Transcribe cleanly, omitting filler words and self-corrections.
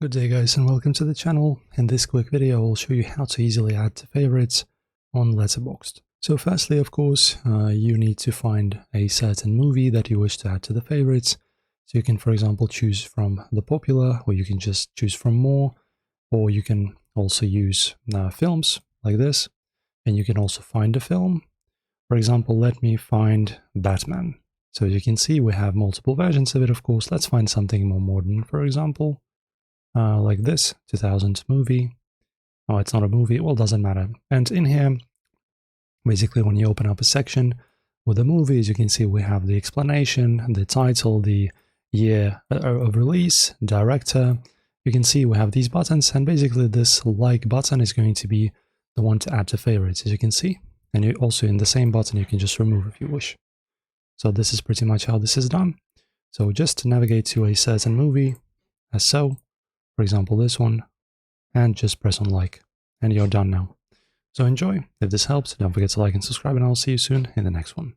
Good day guys and welcome to the channel. In this quick video I'll show you how to easily add to favorites on Letterboxd. So firstly, of course, you need to find a certain movie that you wish to add to the favorites. So you can, for example, choose from the popular, or you can just choose from more, or you can also use films like this, and you can also find a film. For example, let me find Batman. So as you can see, we have multiple versions of it, of course. Let's find something more modern, for example. Like this 2000 movie. Oh, it's not a movie, well, doesn't matter. And in here, basically when you open up a section with the movie, as you can see, we have the explanation, the title, the year of release, director. You can see we have these buttons, and basically this like button is going to be the one to add to favorites, as you can see. And you also, in the same button, you can just remove if you wish. So this is pretty much how this is done. So just navigate to a certain movie, as so. For example, this one, and just press on like, and you're done now. So enjoy. If this helped, don't forget to like and subscribe, and I'll see you soon in the next one.